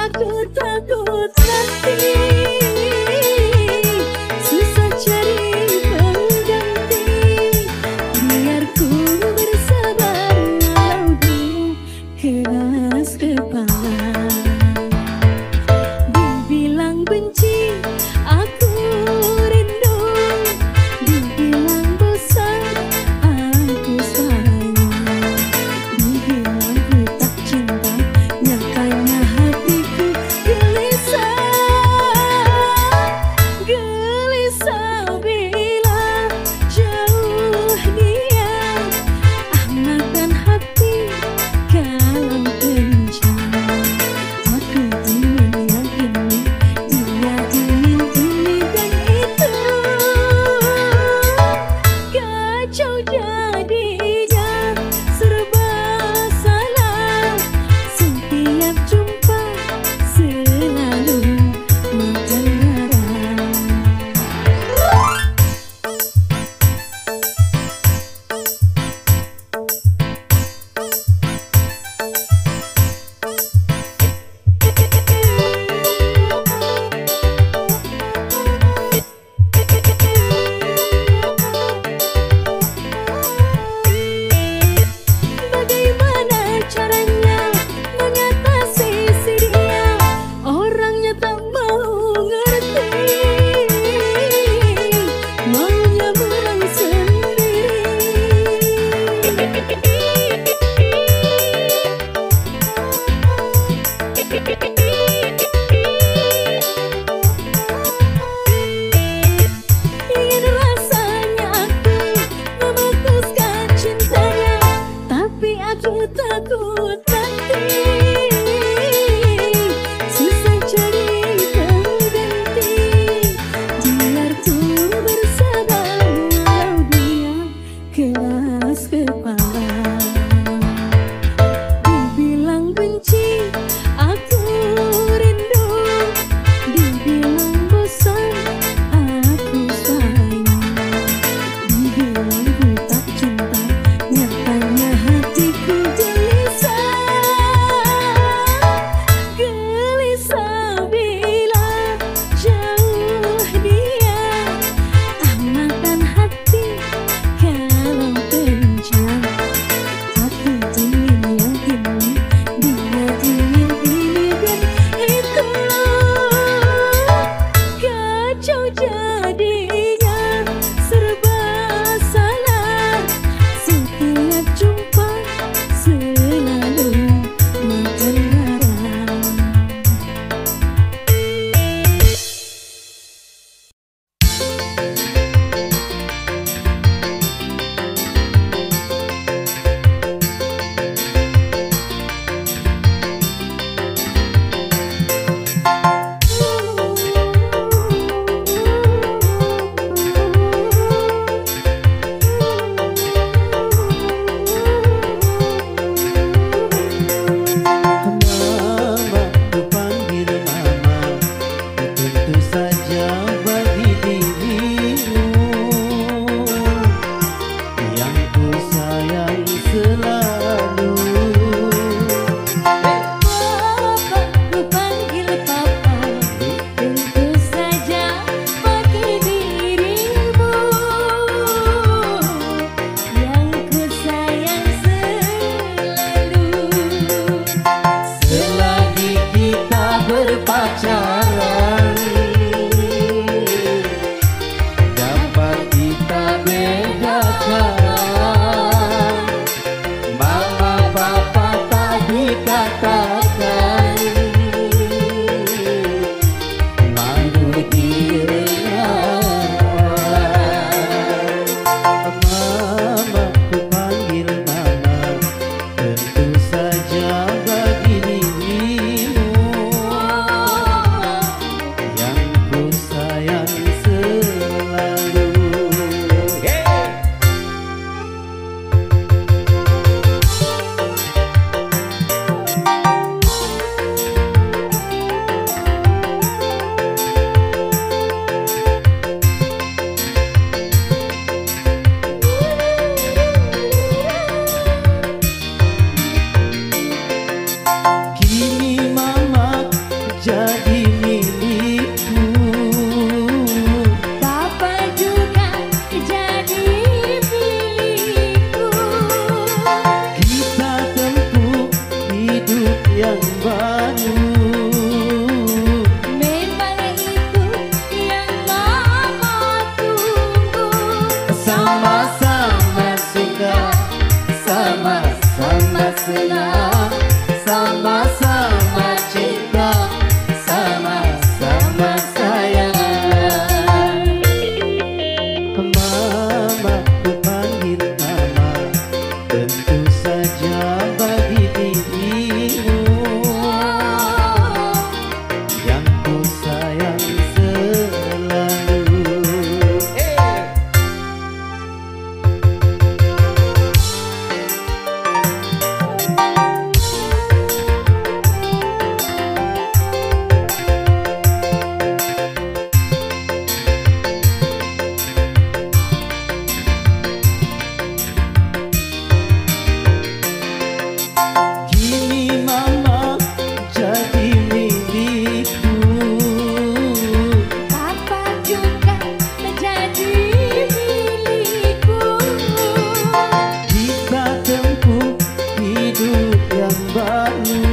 Aku takut nanti susah cari pengganti. Biar ku bersabar walau dulu keras kepala. Dibilang benci aku rindu, dibilang bosan aku sayang, dibilang ku tak cinta nyatanya hatiku gelisah. jadi milikku. Bapak juga jadi milikku. Kita tempuh hidup yang baru. Memang itu yang mama tunggu. Sama-sama suka, sama-sama senang, sama-sama cinta, sama-sama sayang. Mama, ku panggil nama, tentu saja bagi dirimu yang ku sayang selalu. Kini mama jadi milikku. Bapak juga menjadi milikku. Kita tempuh hidup yang baru.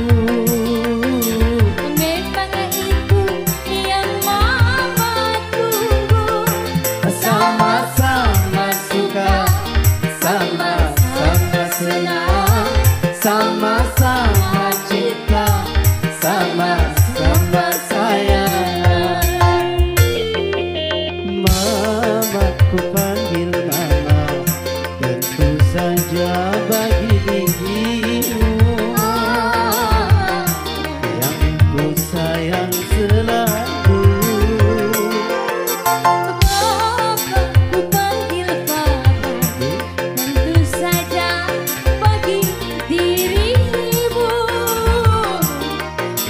Memang itu yang mama tunggu. Sama-sama suka, sama-sama senang, sama-sama cinta, sama-sama sayang. Mama, ku panggil mama, tentu saja bagi dirimu yang ku sayang selalu. Bapak, ku panggil Bapak, tentu saja bagi dirimu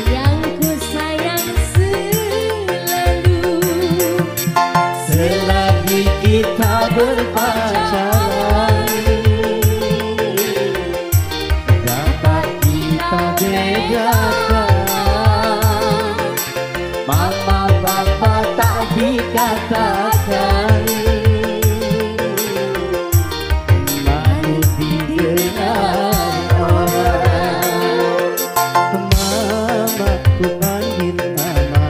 yang ku sayang selalu. Selagi kita berpacaran, dapat kita bedakan. Mama bapa tak dikatakan, malu didengar orang. Mama, ku panggil mama,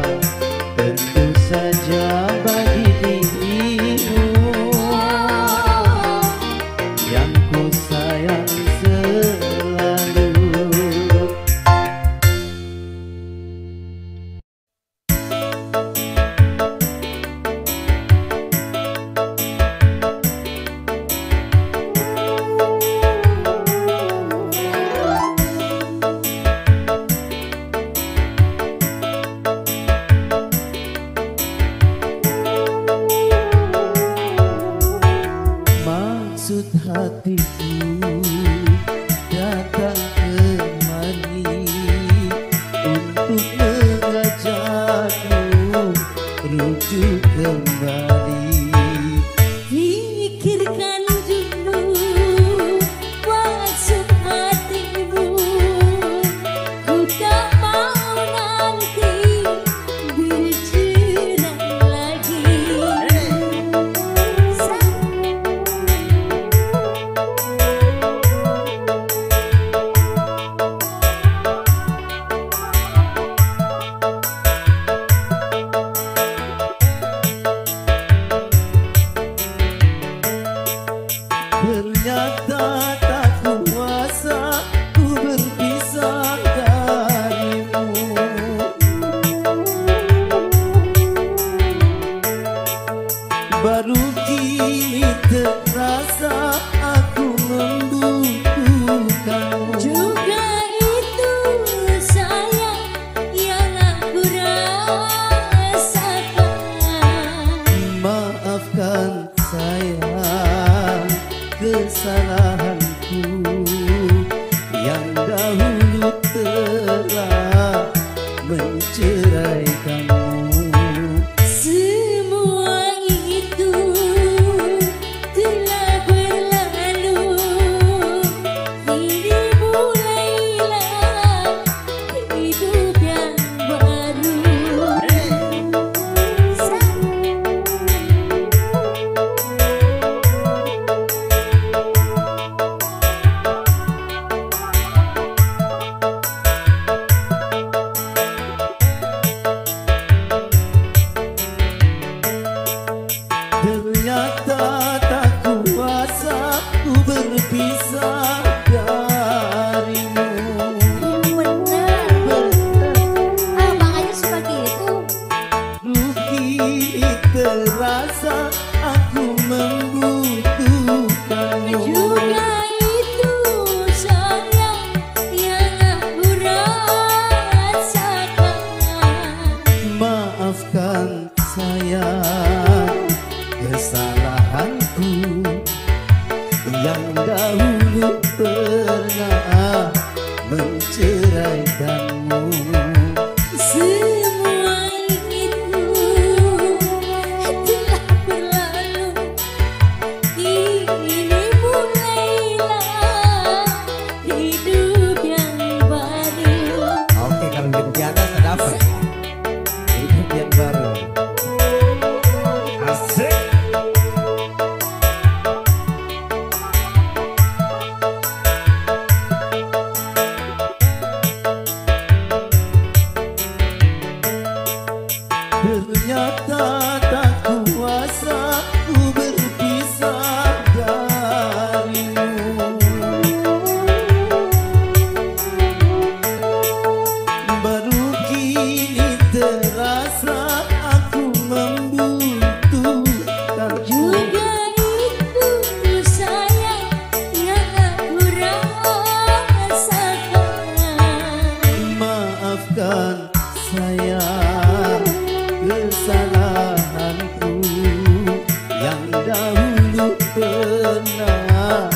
tentu saja bagi dirimu yang ku sayang selalu. Maksud hatiku datang kemari untuk mengajakmu rujuk kembali. Pikirkan dulu maksud hatimu. Ku tak mau nanti bercerai lagi. Ternyata tak kuasa ku berpisah darimu. Baru kini terasa aku membutuhkanmu. Juga itu sayang yang aku rasakan. Maafkan sayang kesalahanku yang dahulu telah menceraikanmu. Semua itu telah berlalu. Kini mulailah hidup yang baru. Berasa dapat. Itu yang baru. Asik. Ternyata tak kuasa ku berpisah darimu. Baru kini terasa aku membutuhkan Juga itu sayang yang aku rasakan. Maafkan saya kesalahanku yang dahulu pernah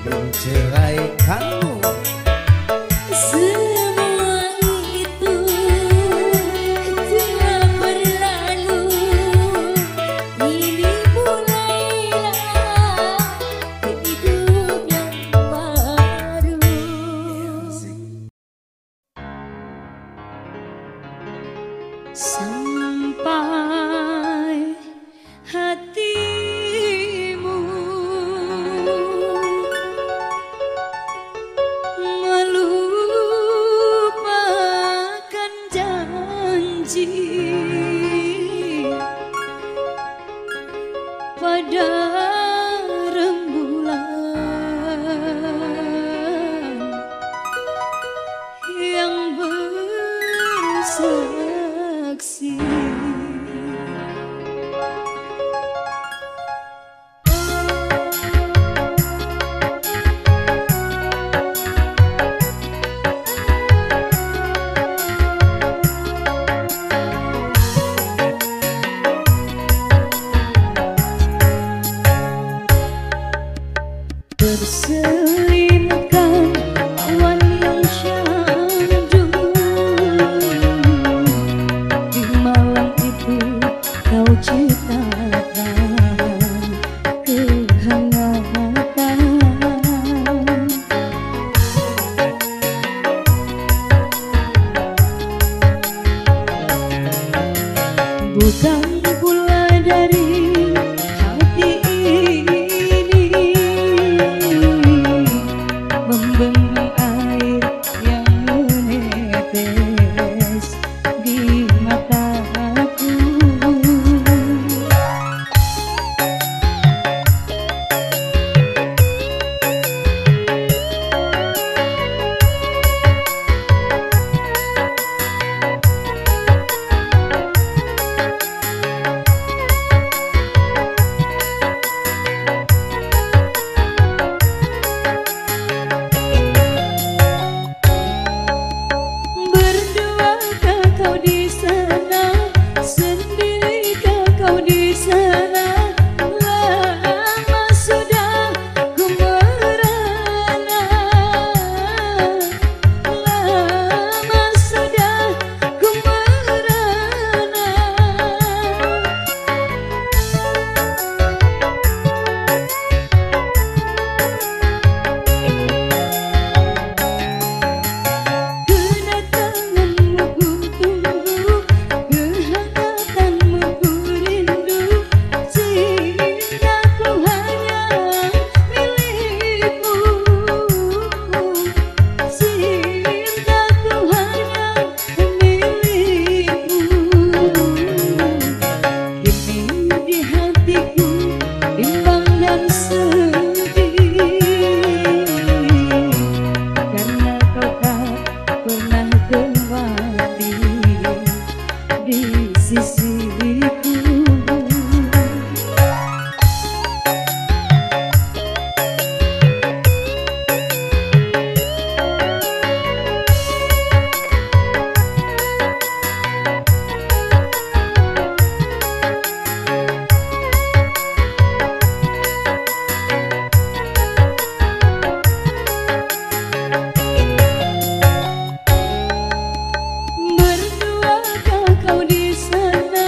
menceraikanmu. Semua itu telah berlalu. Ini mulailah hidup yang baru. Sampai hatimu melupakan janji pada rembulan yang bersaksi. Terselimkan awan yang syahdu. Di malam itu kau ciptakan kehangatan. Bukan pula dari hati ini membendung air yang menetes di mataku. Berduakah kau di sana, sendirikah kau di sana? Lama sudah ku merana, lama sudah ku merana. Kedatanganmu ku tunggu, kehangatanmu ku rindu. Cintaku hanya milikmu, cintaku hanya milikmu. Kini di hatiku bimbang dan sedih, karena kau tak pernah kembali di sisiku. Berduakah kau di sana,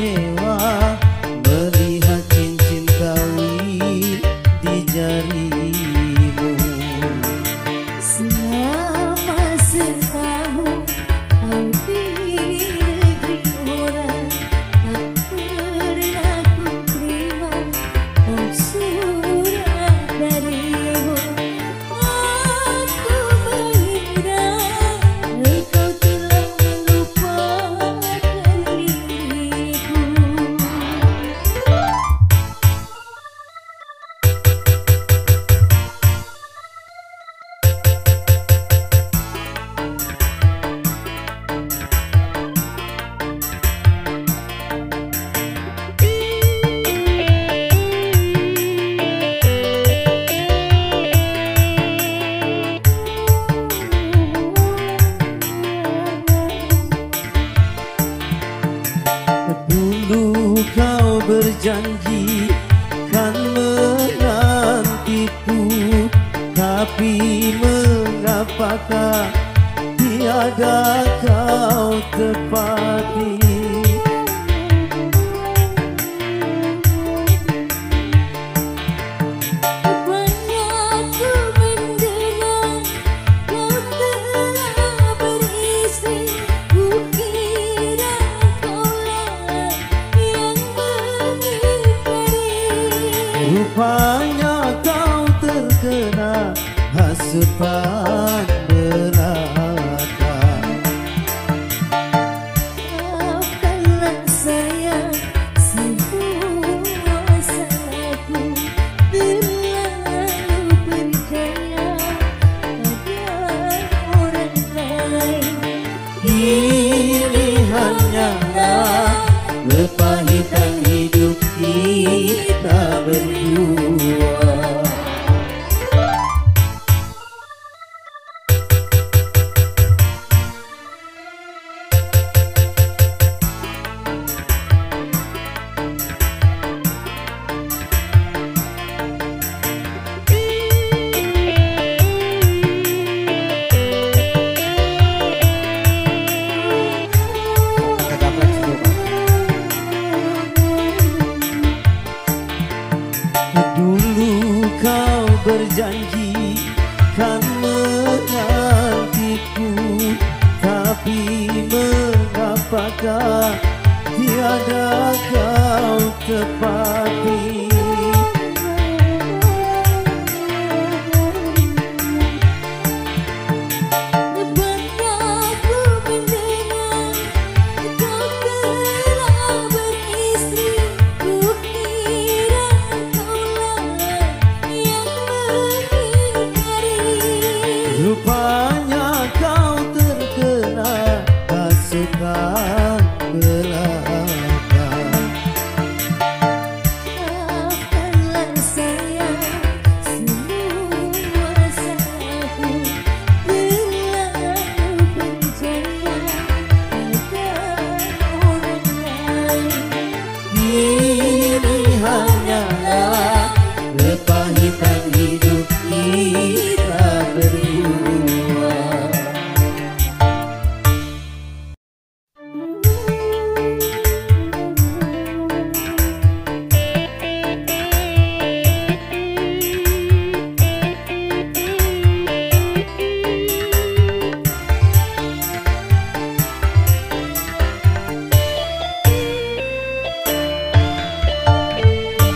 kecewa melihat cincin kawin di jarimu. Selama setahun kau di negeri orang, tak pernah ku terima surat darimu. Aku mengira engkau telah melupakan diriku. Dulu kau berjanji kan menantiku, tapi mengapakah tiada kau tepati? Banyak ku mendengar kau telah beristri, ku kira kaulah yang mengingkari. Rupanya kau terkena hasutan belaka. Maafkanlah sayang, semua salahku terlalu percaya pada orang lain. Ini hanyalah kepahitan hidup kita berdua. Dulu kau berjanji kan menantiku, tapi mengapakah tiada kau tepati? Banyak ku mendengar kau telah beristri, ku kira kaulah yang mengingkari. Rupanya kau terkena hasutan belaka. Maafkanlah sayang, semua salahku terlalu percaya pada orang lain. Ini hanyalah kepahitan hidup kita berdua.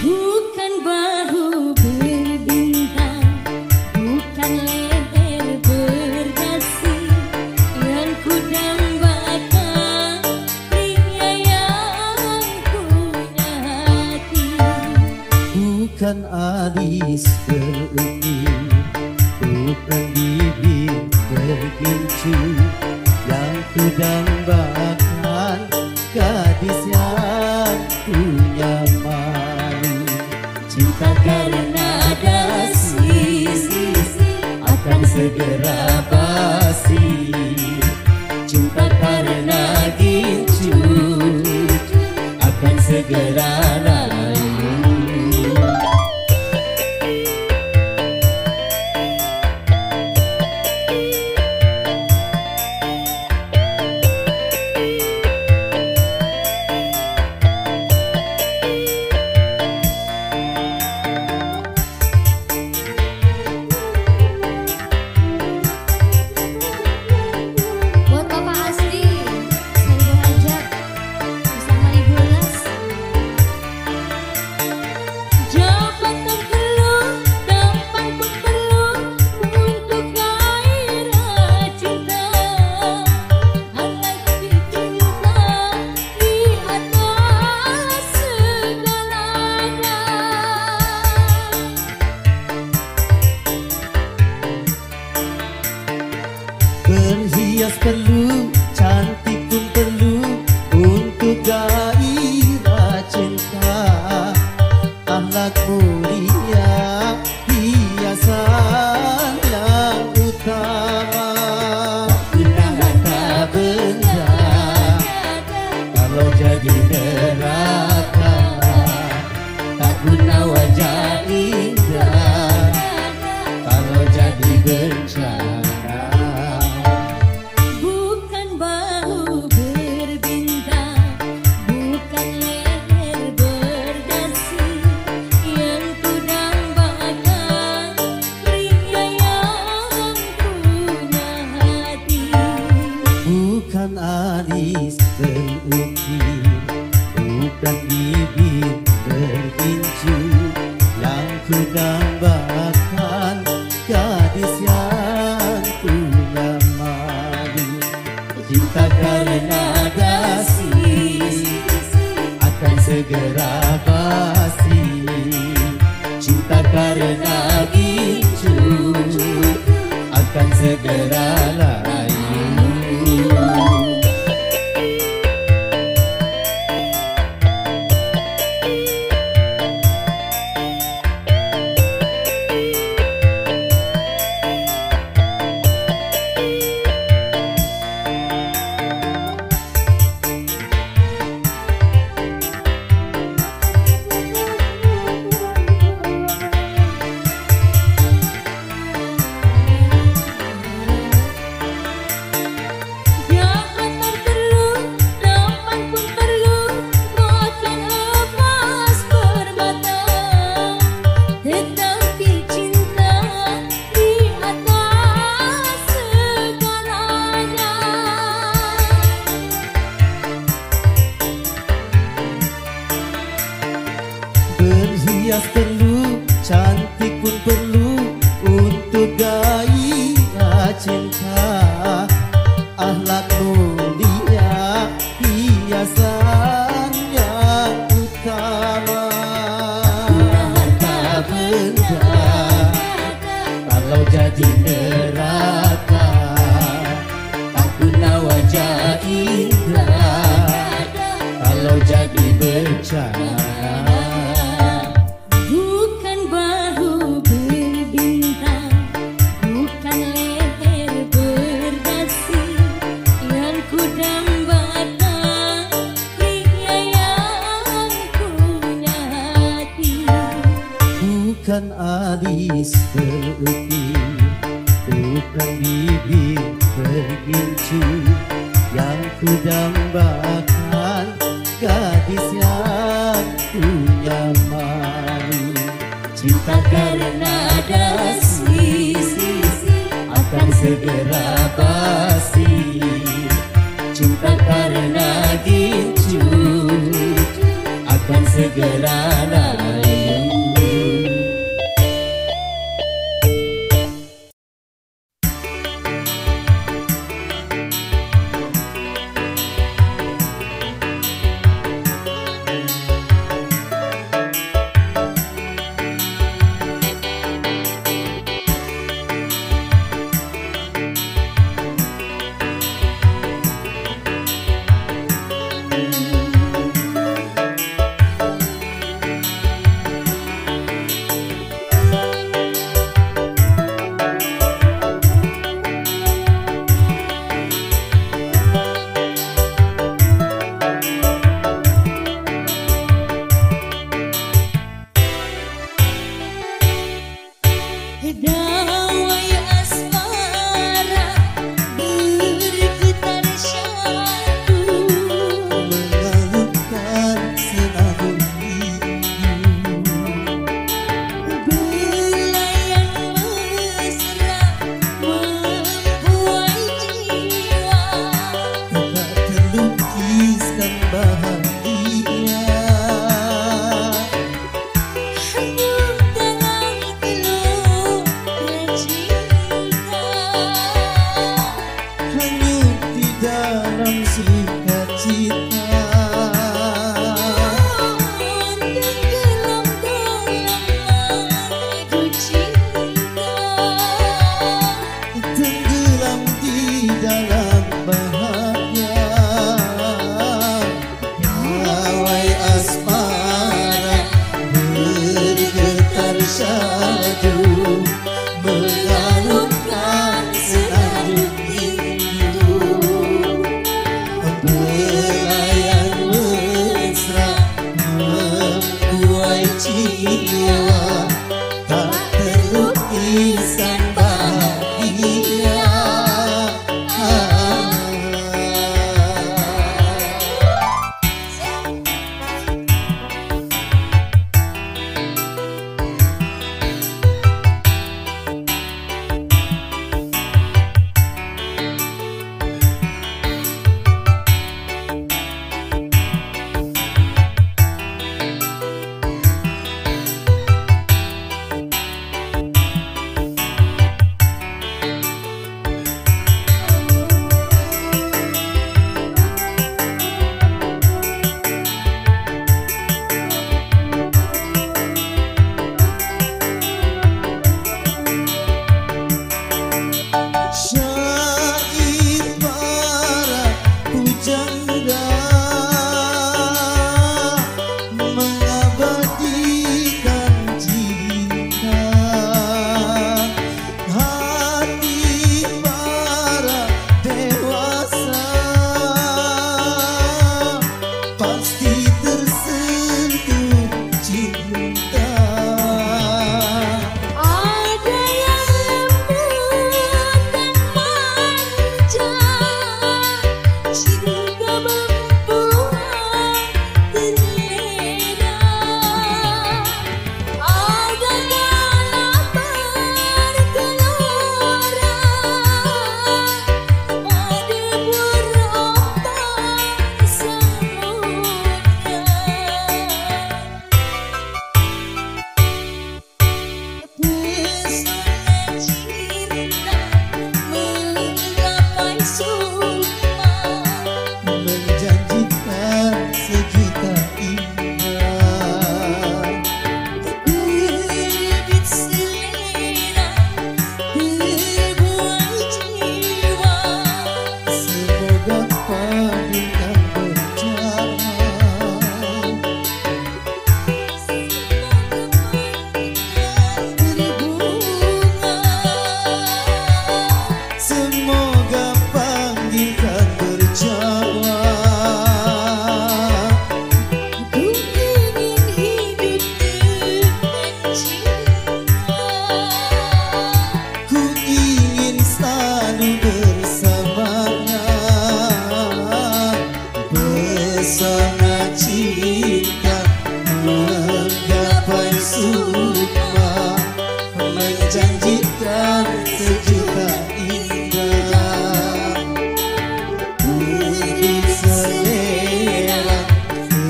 Bukan bahu berbintang, bukan leher berdasi, yang ku dambakan pria yang punya hati. Bukan alis berukir, bukan bibir bergincu, yang ku dambakan gadis yang punya malu. Cinta karena dasi akan segera basi, cinta karena gincu akan segera layu. alis berukir, bukan bibir bergincu yang ku dambakan, gadis yang punya malu. Cinta karena dasi akan segera basi, cinta karena gincu akan segera layu. Berhias perlu, cantik pun perlu untuk gairah cinta. Akhlak mulia, hiasan yang utama. Harta benda kalau jadi neraka, tak guna wajah indah kalau jadi bencana. Bukan alis berukir, bukan bibir bergincu yang ku dambakan, gadis yang punya malu. Cinta karena dasi akan segera basi, cinta karena gincu akan segera layu. Pesona cinta menggapai sukma, menjanjikan sejuta indah. Beri selera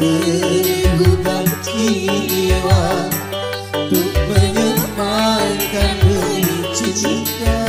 tergugah jiwa untuk menyemankan beri cinta.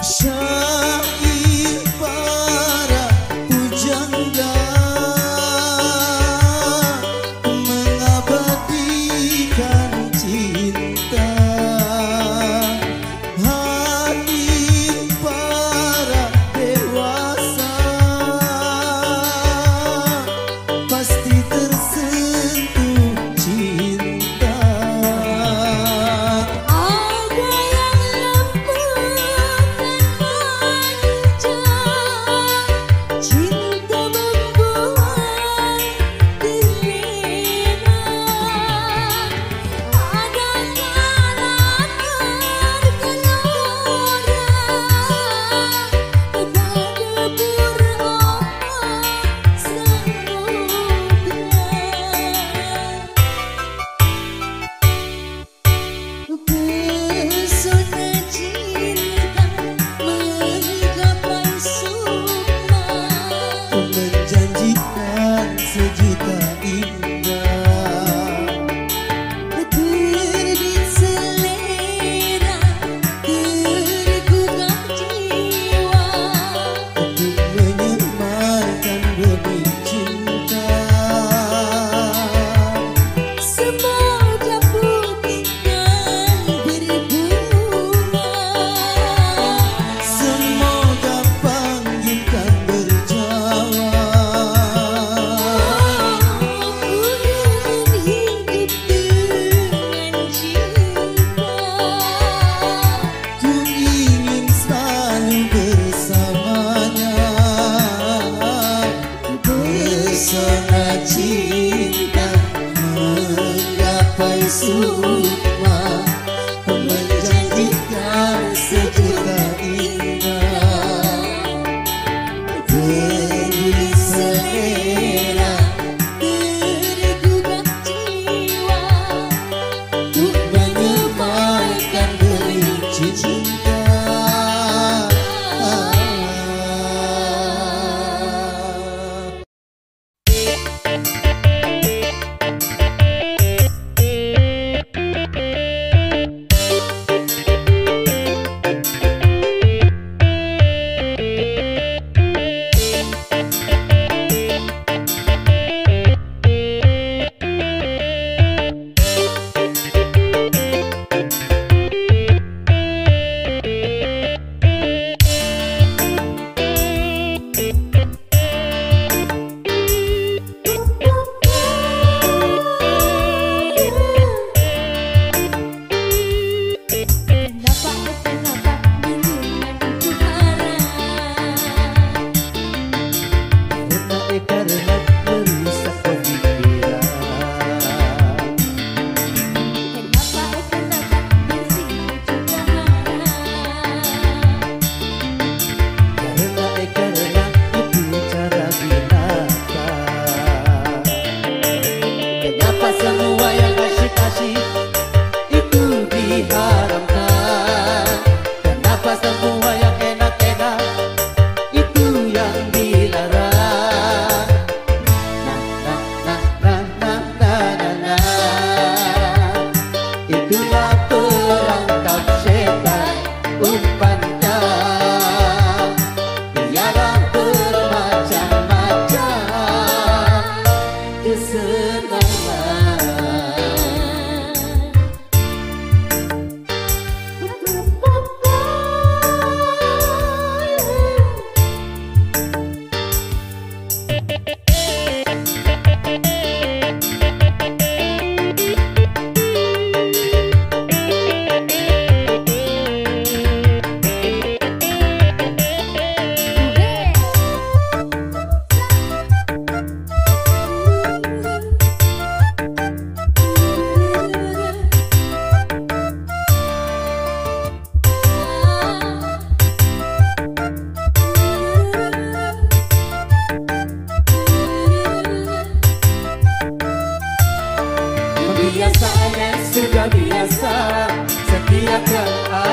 Syair para pujangga mengabadikan cinta, hati para dewasa pasti tersentuh cinta. Menjanjikan sejuta indah. Terbit selera tergugah jiwa Untuk menyebarkan benih cinta. Semoga buktikan berbunga, Semoga panggilkan berjawa. hubungan hidup dengan cinta. Ku ingin selalu bersamanya. Pesona cinta menggapai sukma, menjanjikan sejuta indah. Beri selera Tergugah jiwa untuk menyebarkan benih cinta.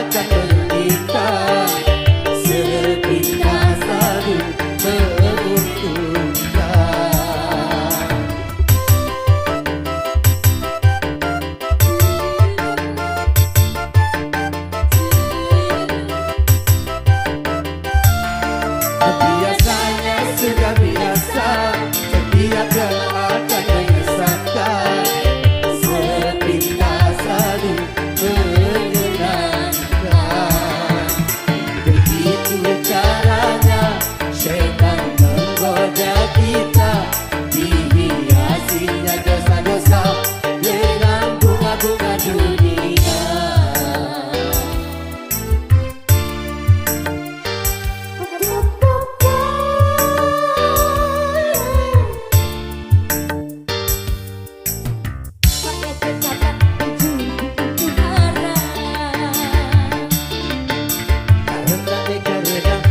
akan menikah. Sepintas sadu menguntungkan. Biasanya sudah biasa, setiap yang akan menyesalkan. Sepintas sadu menyenangkan. Begitu caranya syaitan menggoda kita, dihiasinya dosa-dosa dengan bunga-bunga dunia. Karena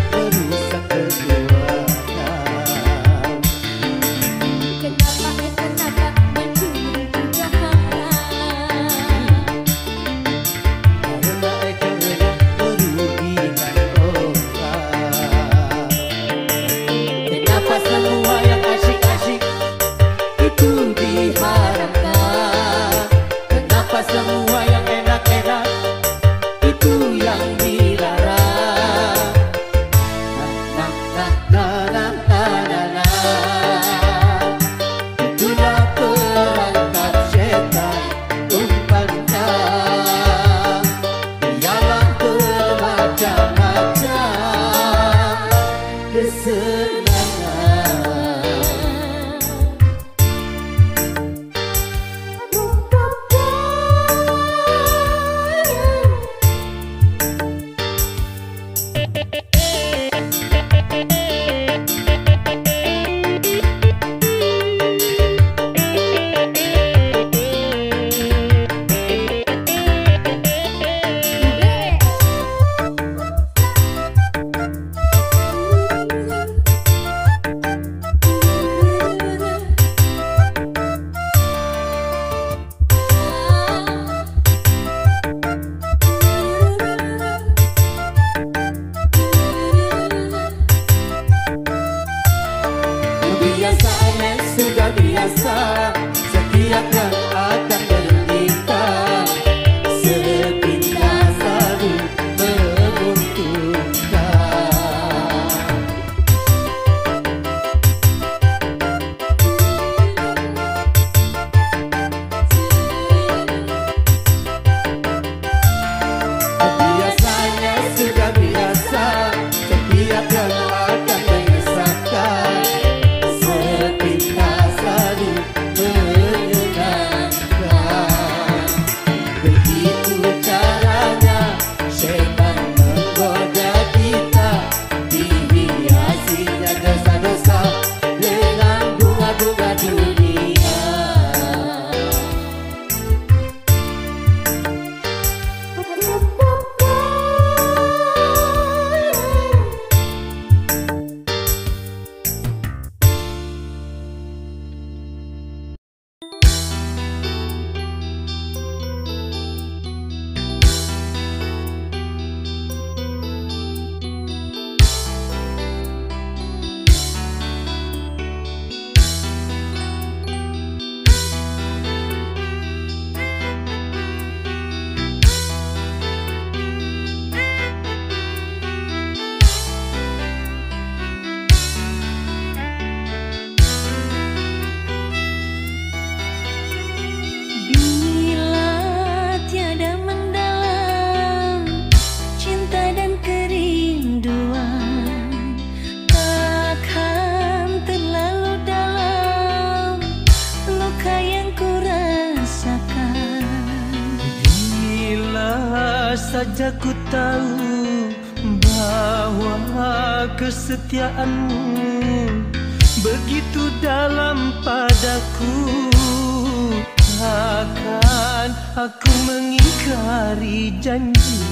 merusak kekuatan. Karena merugikan orang. Kenapa semua yang asyik-asyik itu diharamkan? Kenapa semua yang enak-enak itu yang dilarang? Itulah perangkap syaitan umpannya. Ialah bermacam-macam kesenangan. Kebiasaannya sudah biasa, setiap yang akan menikah. Sepintas sadu menguntungkan. Kebiasaannya sudah biasa, setiap yang akan menyesalkan. Sepintas sadu menyenangkan. Begitu caranya syaitan menggoda kita, dihiasinya dosa-dosa dengan bunga-bunga dunia. Bila tiada mendalam cinta dan kerinduan, akan terlalu dalam luka yang ku rasakan. Bila saja ku tahu bahwa kesetiaanmu begitu dalam padaku, takkan aku mengingkari janjiku.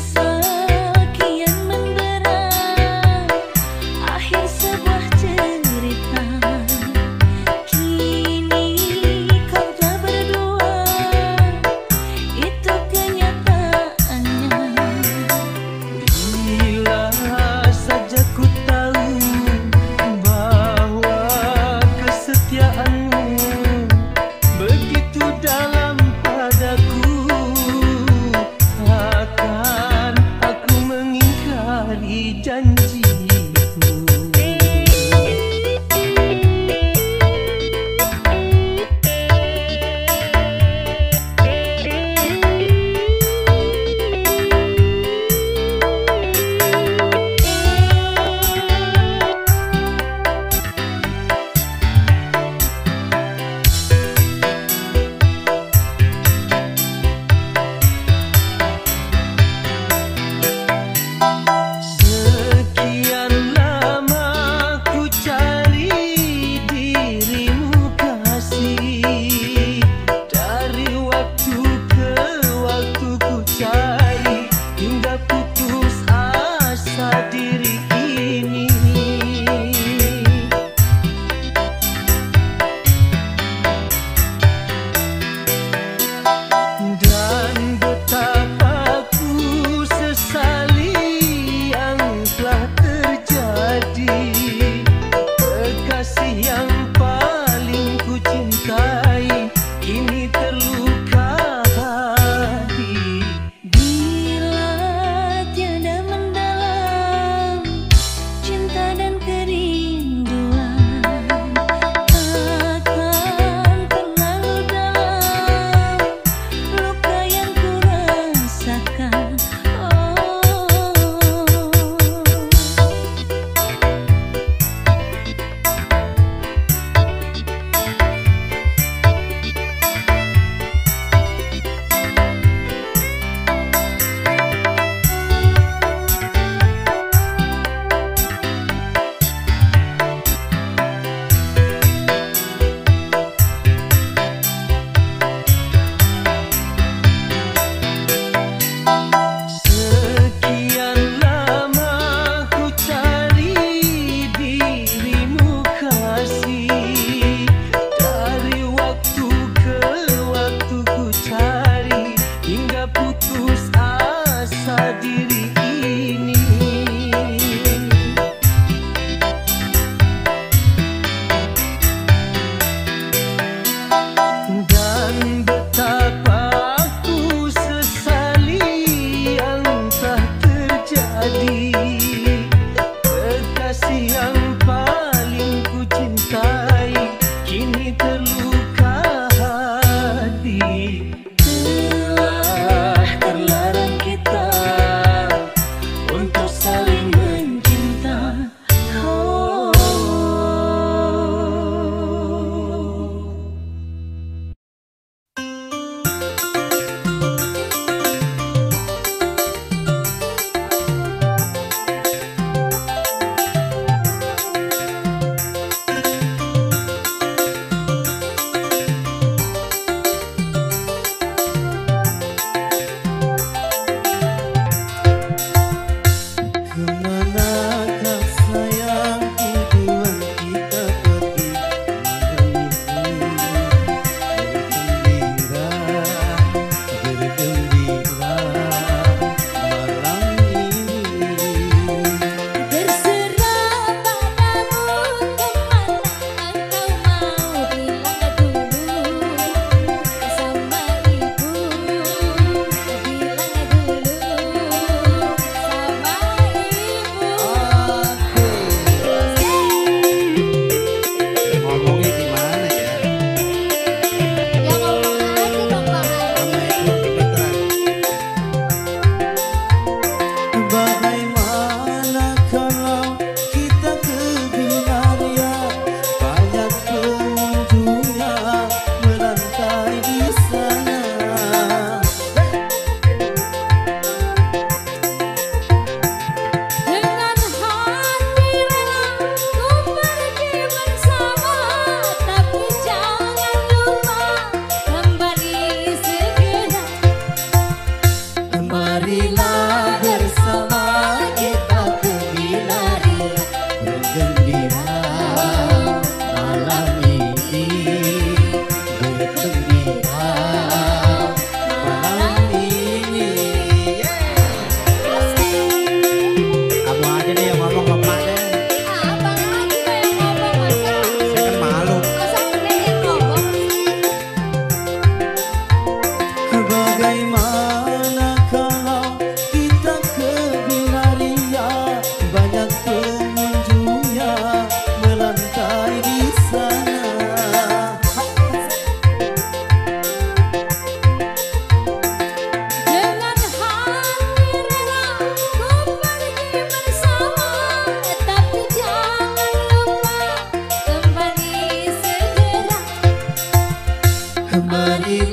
Sesakian mendera dalam padaku, takkan aku mengingkari janjiku.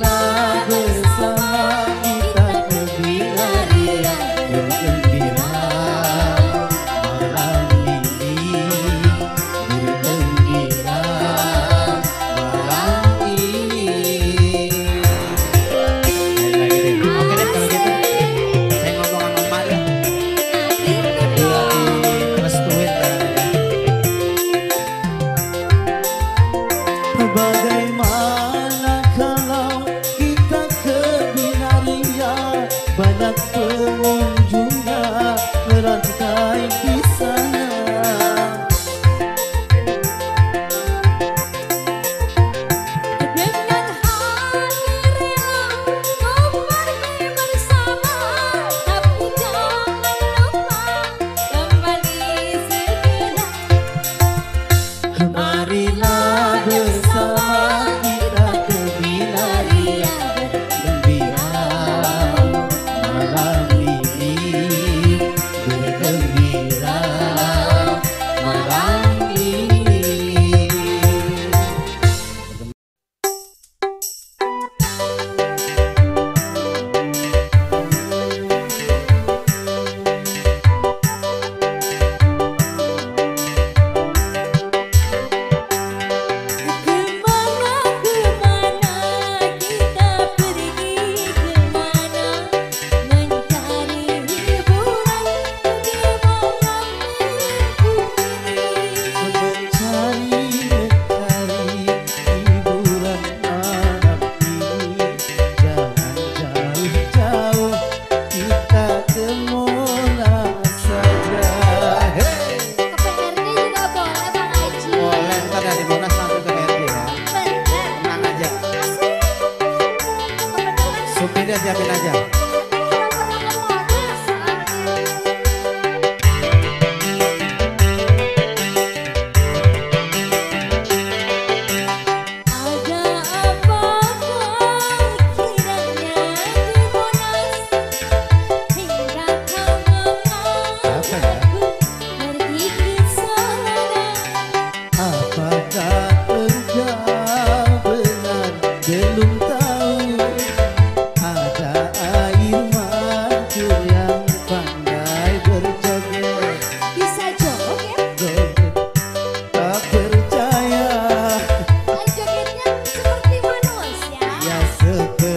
Marilah bersama kita gembira ria bergembira malam ini, bergembira malam ini. Lagi deh. Oke deh kalau gitu. Saya ngomong sama Mak ya. Restuin kan. Bagaimana kalau kita ke Binaria, banyak pengunjungnya merantai di sana. Dengan hati rela kau pergi bersama, tapi jangan lupa kembali segera. Marilah bersama kita ke Binaria bergembira malam ini, bergembira malam ini. Kemana-kemana kita pergi, kemana mencari hiburan di malam minggu ini. Mencari hiburan malam ini, jangan jauh-jauh, kita ke Monas saja. Hey! Ke PRD juga boleh Bang Haji. Boleh, ntar dari Monas langsung ke PRJ ya. Bener. Tenang aja, Asli. Kebetulan supirnya siapin aja. belum pernah ke Monas soalnya. Ada apakah kiranya di Monas hingga kau Apa ya? mengajak pergi ke sana? Apakah engkau benar belum tahu ada air mancur yang pandai berjoget? Bisa joget? Joget tak percaya, Jogetnya seperti manusia. ya seperti